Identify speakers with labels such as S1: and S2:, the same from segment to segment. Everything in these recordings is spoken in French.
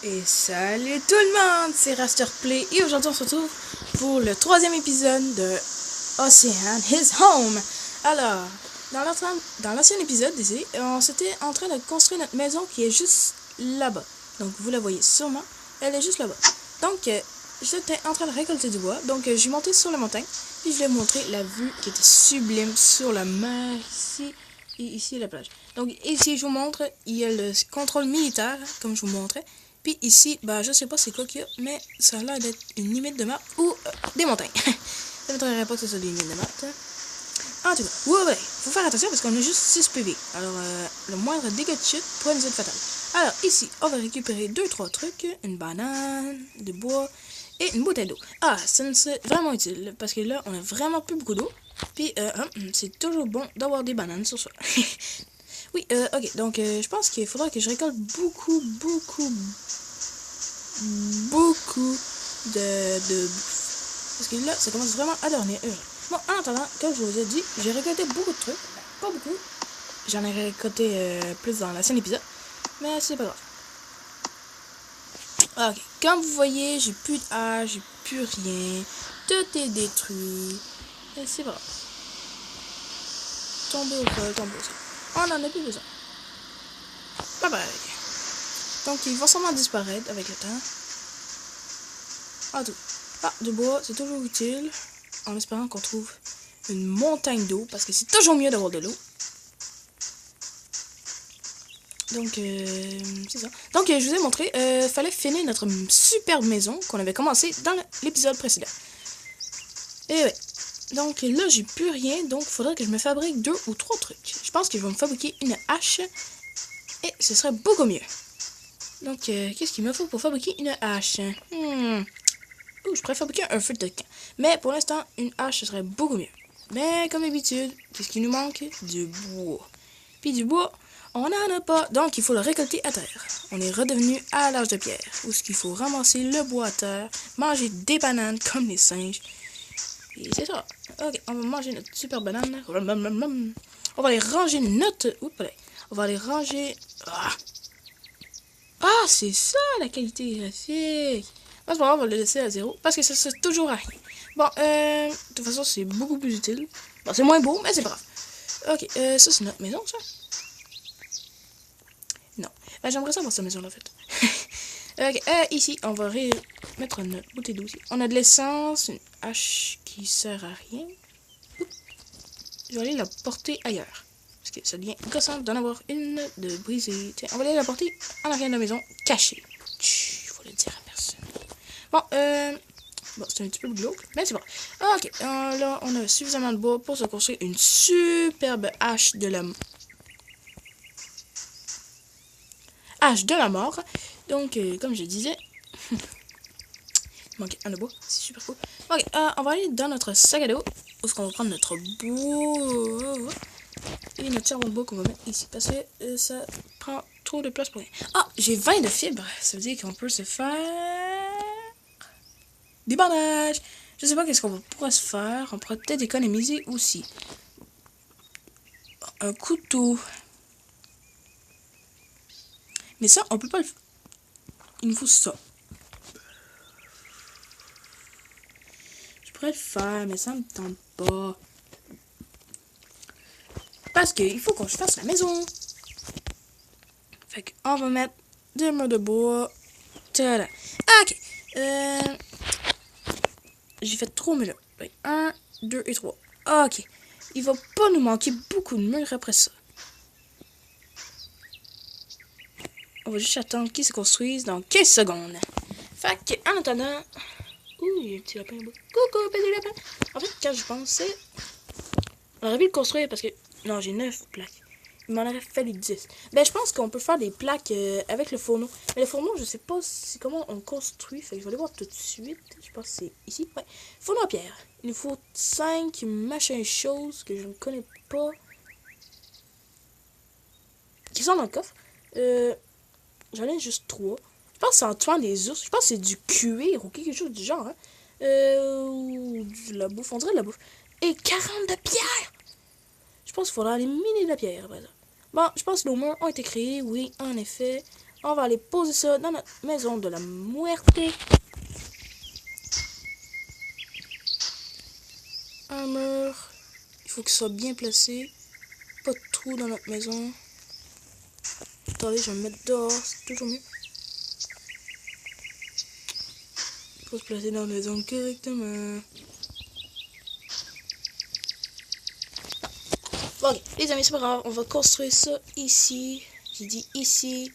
S1: Et salut tout le monde, c'est Rasterplay et aujourd'hui on se retrouve pour le 3e épisode de Ocean is Home. Alors, dans l'ancien épisode ici, on s'était en train de construire notre maison qui est juste là-bas. Donc vous la voyez sûrement, elle est juste là-bas. Donc j'étais en train de récolter du bois, donc je suis monté sur la montagne et je vais vous montrer la vue qui était sublime sur la mer ici et ici la plage. Donc ici je vous montre, il y a le contrôle militaire comme je vous montrais. Puis ici, bah je sais pas c'est quoi qu'il y a, mais ça a l'air d'être une limite de map ou des montagnes. Ça m'étonnerait pas que ce soit des limites de map. En tout cas, ouais, faut faire attention parce qu'on a juste 6 PV. Alors, le moindre dégât de chute pourrait nous être fatal. Alors, ici, on va récupérer 2-3 trucs. Une banane, du bois et une bouteille d'eau. Ah, ça nous c'est vraiment utile parce que là, on a vraiment plus beaucoup d'eau. Puis, c'est toujours bon d'avoir des bananes sur soi. Oui, ok, donc je pense qu'il faudra que je récolte beaucoup de bouffe. Parce que là, ça commence vraiment à devenir urgent. Bon, en attendant, comme je vous ai dit, j'ai récolté beaucoup de trucs. Pas beaucoup. J'en ai récolté plus dans l'ancien épisode. Mais c'est pas grave. Ok, comme vous voyez, j'ai plus de hache, j'ai plus rien. Tout est détruit. Et c'est pas grave. Tomber au sol, tomber au sol. On en a plus besoin. Bye bye. Donc ils vont sûrement disparaître avec le temps. Ah, tout. Ah, du bois, c'est toujours utile. En espérant qu'on trouve une montagne d'eau. Parce que c'est toujours mieux d'avoir de l'eau. Donc, c'est ça. Donc, je vous ai montré, fallait finir notre superbe maison qu'on avait commencé dans l'épisode précédent. Et ouais. Donc là, j'ai plus rien. Donc, il faudrait que je me fabrique 2 ou 3 trucs. Je pense que je vais me fabriquer une hache. Et ce serait beaucoup mieux. Donc, qu'est-ce qu'il me faut pour fabriquer une hache? Je pourrais fabriquer un feu de camp. Mais pour l'instant, une hache, ce serait beaucoup mieux. Mais comme d'habitude, qu'est-ce qui nous manque? Du bois. Puis du bois, on n'en a pas. Donc, il faut le récolter à terre. On est redevenu à l'âge de pierre. Où ce qu'il faut ramasser le bois à terre, manger des bananes comme les singes. Et c'est ça. Ok, on va manger notre super banane. On va aller ranger notre... Oups, on va aller ranger... Ah, c'est ça la qualité graphique. C'est pas grave, on va le laisser à 0 parce que ça sert toujours à rien. Bon, de toute façon, c'est beaucoup plus utile. Bon, c'est moins beau, mais c'est pas grave. Ok, ça, c'est notre maison, ça? Non. Ben, j'aimerais ça avoir cette maison-là, en fait. Ok, ici, on va mettre notre bouteille d'eau. On a de l'essence, une hache qui sert à rien. Oups. Je vais aller la porter ailleurs. Parce que ça devient gossant d'en avoir une de brisée. Tiens, on va aller la porter en arrière de la maison, cachée. Chut, faut le dire à personne. Bon, c'est un petit peu glauque, mais c'est bon. Ok, là, on a suffisamment de bois pour se construire une superbe hache de la mort. Donc, comme je disais, il manque un de bois, c'est super cool. Ok, on va aller dans notre sac à dos, où est-ce qu'on va prendre notre bois et notre charbon de bois qu'on va mettre ici, parce que ça prend trop de place pour rien. Ah, j'ai 20 de fibres, ça veut dire qu'on peut se faire des bandages. Je sais pas qu'est-ce qu'on pourrait se faire. On pourrait peut-être économiser aussi. Un couteau. Mais ça, on peut pas le... Il nous faut ça. Je pourrais le faire, mais ça me tente pas. Parce qu'il faut qu'on se fasse la maison. Fait qu'on va mettre des murs de bois. Tada. Ok. J'ai fait 3 murs là. 1, 2 et 3. Ok. Il va pas nous manquer beaucoup de murs après ça. On va juste attendre qu'ils se construisent dans 15 secondes. Fait que, en attendant... Ouh, il y a un petit lapin là-bas. Coucou, petit lapin. En fait, quand je pensais... On aurait pu le construire parce que... Non, j'ai 9 plaques. Il m'en aurait fallu 10. Ben, je pense qu'on peut faire des plaques avec le fourneau. Mais le fourneau, je sais pas comment on construit. Fait que je vais aller voir tout de suite. Je pense que c'est ici. Ouais. Fourneau à pierre. Il nous faut 5 machins choses que je ne connais pas. Qui sont dans le coffre. J'en ai juste 3. Je pense que c'est en tuant des ours. Je pense que c'est du cuir ou quelque chose du genre. Hein. Ou de la bouffe. On dirait de la bouffe. Et 40 de pierre! Je pense qu'il faudra aller miner de la pierre. Bon, je pense que nos murs ont été créés. Oui, en effet. On va aller poser ça dans notre maison de la muerte. Un mur. Il faut qu'il soit bien placé. Pas de trou dans notre maison. Attendez, je vais me mettre dehors. C'est toujours mieux. Il faut se placer dans la maison correctement. Bon, ok, les amis, c'est pas grave. On va construire ça ici. J'ai dit ici.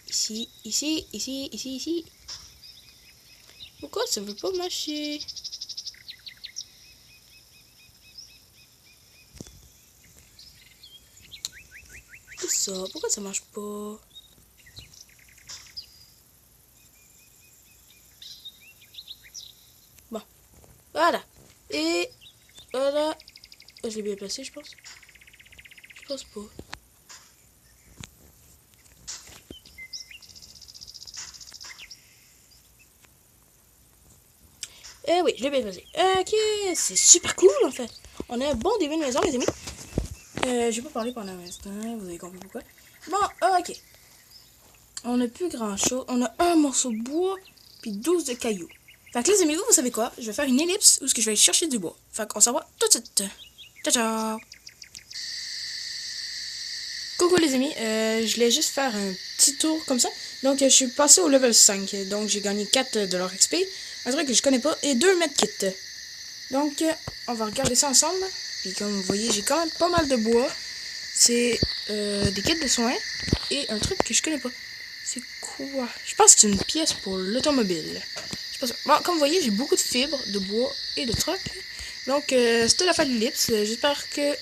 S1: Ici, ici, ici, ici, ici. Pourquoi ça veut pas marcher? C'est ça, pourquoi ça marche pas? Bon, voilà. Et voilà. Je l'ai bien placé, je pense. Je pense pas. Eh oui, je l'ai bien placé. Ok, c'est super cool en fait. On a un bon début de maison, les amis. Je vais pas parler pendant un instant, vous avez compris pourquoi. Bon, ok. On a plus grand chose. On a un morceau de bois, puis 12 de cailloux. Fait que les amis, vous savez quoi? Je vais faire une ellipse où je vais aller chercher du bois. Fait qu'on s'en va tout de suite. Ciao, ciao! Coucou les amis, je voulais juste faire un petit tour comme ça. Donc je suis passé au level 5. Donc j'ai gagné 4 de leur XP. Un truc que je connais pas. Et 2 medkits. Donc on va regarder ça ensemble. Puis comme vous voyez, j'ai quand même pas mal de bois. C'est des kits de soins. Et un truc que je connais pas. C'est quoi? Je pense que c'est une pièce pour l'automobile. Bon, comme vous voyez, j'ai beaucoup de fibres, de bois et de trucs. Donc c'était la fin de l'ellipse. J'espère que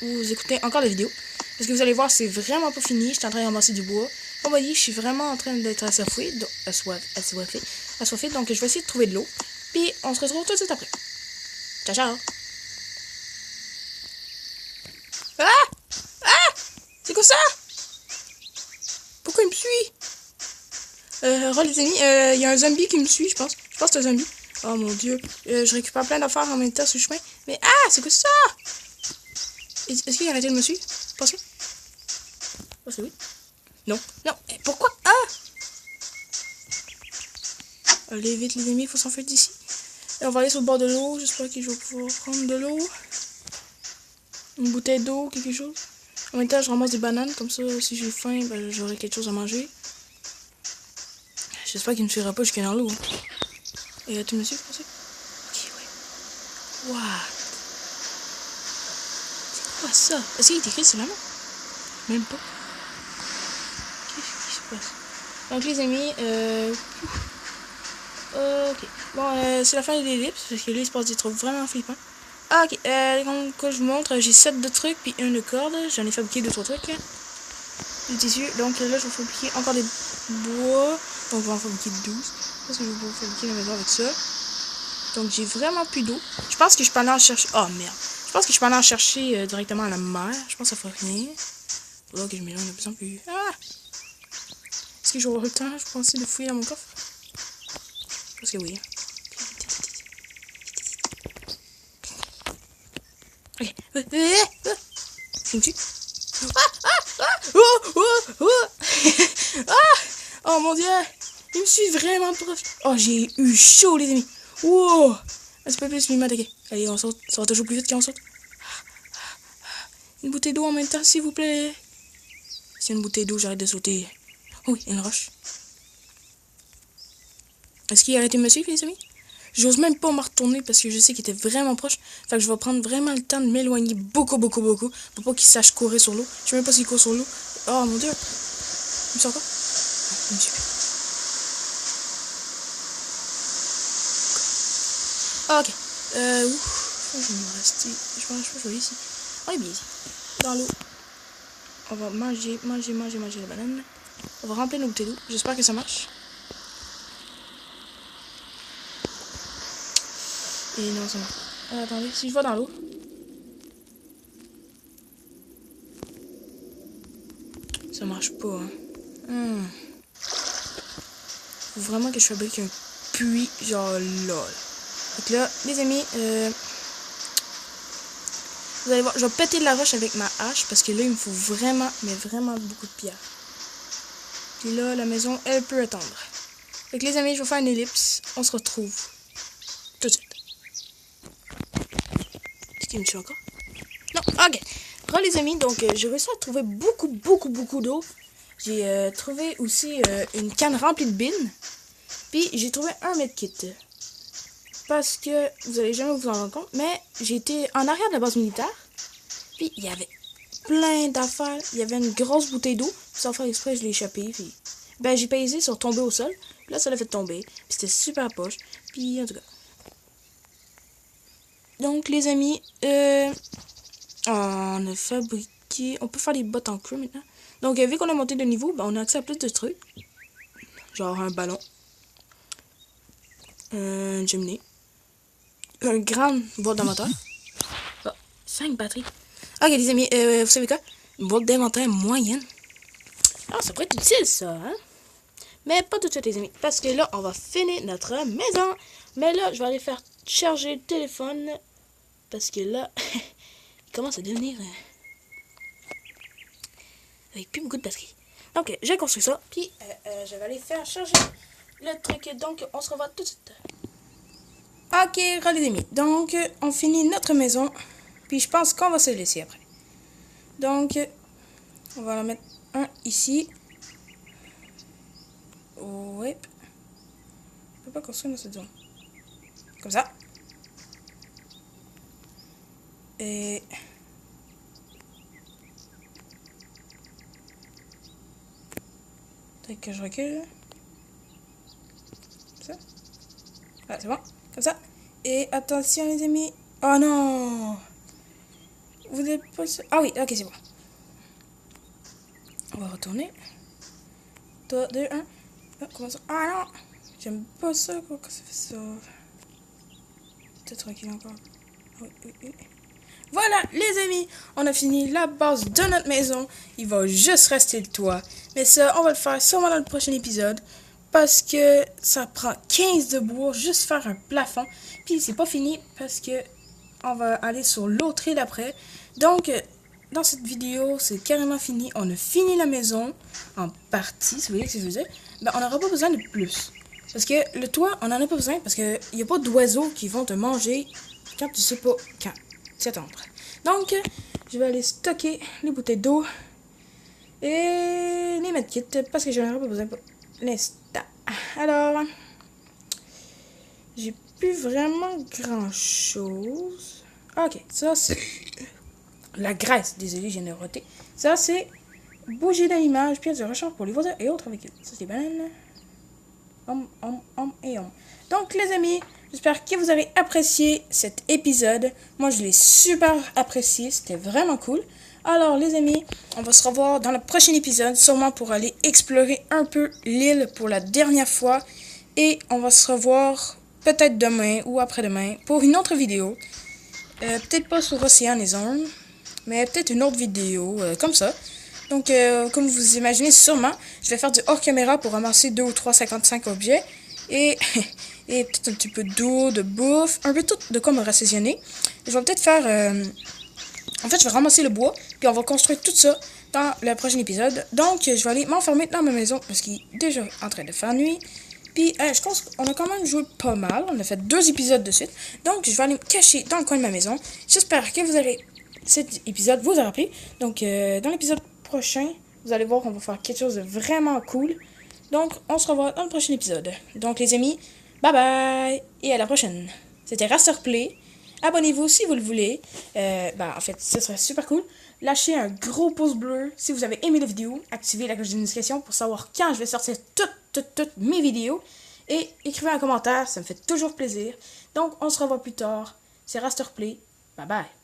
S1: vous écoutez encore la vidéo. Parce que vous allez voir, c'est vraiment pas fini. Je suis en train de ramasser du bois. Comme vous voyez, je suis vraiment en train d'être assoiffé. Donc, je vais essayer de trouver de l'eau. Puis, on se retrouve tout de suite après. Ciao, ciao. Ah! Ah! C'est quoi ça? Pourquoi il me suit? Les amis, il y a un zombie qui me suit, je pense. Je pense que c'est un zombie. Oh mon dieu. Je récupère plein d'affaires en même temps sur le chemin. Mais ah! C'est quoi ça? Est-ce qu'il a arrêté de me suivre? Pensez. Oh, c'est oui. Non. Non. Pourquoi? Ah! Allez vite les amis, il faut s'enfuir d'ici. Et on va aller sur le bord de l'eau. J'espère que je vais pouvoir prendre de l'eau. Une bouteille d'eau, quelque chose. En même temps, je ramasse des bananes. Comme ça, si j'ai faim, ben, j'aurai quelque chose à manger. J'espère qu'il ne me suivra pas jusqu'à dans l'eau. Hein. Et tu me suis, pensez? Ok, ouais. Waouh. C'est quoi ça? Est-ce qu'il est écrit sur la main? Même pas. Qu'est-ce qui se passe? Donc les amis, ok. Bon, c'est la fin de l'ellipse, parce que là, il se passe des trucs vraiment flippants. Ah, ok. Comme quoi je vous montre, j'ai 7 de trucs, puis 1 de corde. J'en ai fabriqué 2-3 trucs. Du tissu. Donc là, je vais fabriquer encore des bois. Donc, on va en fabriquer 12. Parce que je vais pouvoir fabriquer la maison avec ça. Donc, j'ai vraiment plus d'eau. Je pense que je peux aller en chercher. Oh, merde. Je pense que je peux aller en chercher directement à la mer. Je pense que ça fera rien. Faudra que je m'éloigne de plus en plus. Ah! Est-ce que j'aurai le temps, je pense, de fouiller dans mon coffre? Je pense que oui. Ok. C'est une tue? Oh mon dieu! Il me suit vraiment proche. Oh, j'ai eu chaud, les amis. Wow! Un petit peu plus, mais il m'a attaqué. Allez, on saute. Ça va toujours plus vite qu'on saute. Une bouteille d'eau en même temps, s'il vous plaît. C'est une bouteille d'eau, j'arrête de sauter. Oh oui, une roche. Est-ce qu'il a arrêté de me suivre, les amis? J'ose même pas me retourner parce que je sais qu'il était vraiment proche. Fait que je vais prendre vraiment le temps de m'éloigner beaucoup. Pour pas qu'il sache courir sur l'eau. Je sais même pas s'il court sur l'eau. Oh mon dieu. Il me sort quoi? Il me suit. Ah, ok. Où je vais me rester? Je pense que je vais aller ici. On est bien ici. Dans l'eau. On va manger la banane. On va remplir nos bouteilles d'eau. J'espère que ça marche. Et non, ça marche. Attendez, si je vais dans l'eau. Ça marche pas, hein. Faut vraiment que je fabrique un puits, genre là. Donc là, les amis, vous allez voir, je vais péter de la roche avec ma hache parce que là, il me faut vraiment, mais vraiment beaucoup de pierre. Puis là, la maison, elle peut attendre. Fait que les amis, je vais faire une ellipse. On se retrouve tout de suite. Est-ce qu'il me tue encore? Non, ok. Alors les amis, donc j'ai réussi à trouver beaucoup d'eau. J'ai trouvé aussi une canne remplie de bines. Puis j'ai trouvé un medkit. Parce que vous allez jamais vous en rendre compte. Mais j'ai été en arrière de la base militaire. Puis il y avait plein d'affaires. Il y avait une grosse bouteille d'eau. Sans faire exprès, je l'ai échappée. Puis ben j'ai pesé sur tomber au sol. Puis là, ça l'a fait tomber. Puis c'était super poche. Puis en tout cas. Donc les amis, on a fabriqué... On peut faire des bottes en creux maintenant. Donc vu qu'on a monté de niveau, ben, on a accès à plus de trucs. Genre un ballon. Un cheminée. Un grand boîte d'inventaire. Oh, 5 batteries. Ok les amis, vous savez quoi? Une boîte d'inventaire moyenne. Ah, ça pourrait être utile ça, hein? Mais pas tout de suite les amis. Parce que là, on va finir notre maison. Mais là, je vais aller faire charger le téléphone. Parce que là, il commence à devenir... avec plus beaucoup de batterie. Donc, j'ai construit ça. Puis, je vais aller faire charger le truc. Donc, on se revoit tout de suite. Ok, les amis. Donc, on finit notre maison. Puis, je pense qu'on va se laisser après. Donc, on va en mettre un ici. Ouais. Je peux pas construire dans cette zone. Comme ça. Et... peut-être que je recule. Ça. Ah, c'est bon. Comme ça. Et attention les amis. Oh non. Vous n'êtes pas sûr. Ah oui, ok, c'est bon. On va retourner. 3, 2, 1. Ah, comment ça? Ah non. J'aime pas ça. Pourquoi ça fait ça? Peut-être reculer encore. Oui, oui, oui. Voilà, les amis, on a fini la base de notre maison. Il va juste rester le toit. Mais ça, on va le faire sûrement dans le prochain épisode. Parce que ça prend 15 de bois, juste faire un plafond. Puis c'est pas fini parce que on va aller sur l'autre île après. Donc, dans cette vidéo, c'est carrément fini. On a fini la maison en partie, si vous voyez ce que je veux dire. Ben, on n'aura pas besoin de plus. Parce que le toit, on n'en a pas besoin parce qu'il n'y a pas d'oiseaux qui vont te manger quand tu sais pas quand. Attendre. Donc, je vais aller stocker les bouteilles d'eau et les medkits parce que j'en aurai pas besoin pour l'instant. Alors, j'ai plus vraiment grand chose. Ok, ça c'est la graisse. Désolé, j'ai roté. Ça c'est bougie d'allumage, pièce de rechange pour les voisins et autres véhicules. Ça c'est bananes. Et om. Donc les amis, j'espère que vous avez apprécié cet épisode. Moi je l'ai super apprécié, c'était vraiment cool. Alors les amis, on va se revoir dans le prochain épisode, sûrement pour aller explorer un peu l'île pour la dernière fois. Et on va se revoir peut-être demain ou après-demain pour une autre vidéo. Peut-être pas sur Océan et Zone, mais peut-être une autre vidéo comme ça. Donc, comme vous imaginez sûrement, je vais faire du hors caméra pour ramasser 2 ou 3 55 objets. Et peut-être un petit peu d'eau, de bouffe, un peu tout de quoi me rassasiiner. Je vais peut-être faire... en fait, je vais ramasser le bois, puis on va construire tout ça dans le prochain épisode. Donc, je vais aller m'enfermer dans ma maison parce qu'il est déjà en train de faire nuit. Puis, je pense qu'on a quand même joué pas mal. On a fait 2 épisodes de suite. Donc, je vais aller me cacher dans le coin de ma maison. J'espère que cet épisode vous aura plu. Donc, dans l'épisode prochain, vous allez voir qu'on va faire quelque chose de vraiment cool. Donc, on se revoit dans le prochain épisode. Donc, les amis, bye bye et à la prochaine. C'était Rasterplay. Abonnez-vous si vous le voulez. En fait, ça serait super cool. Lâchez un gros pouce bleu si vous avez aimé la vidéo. Activez la cloche de notification pour savoir quand je vais sortir toutes mes vidéos. Et écrivez un commentaire, ça me fait toujours plaisir. Donc, on se revoit plus tard. C'est Rasterplay. Bye bye.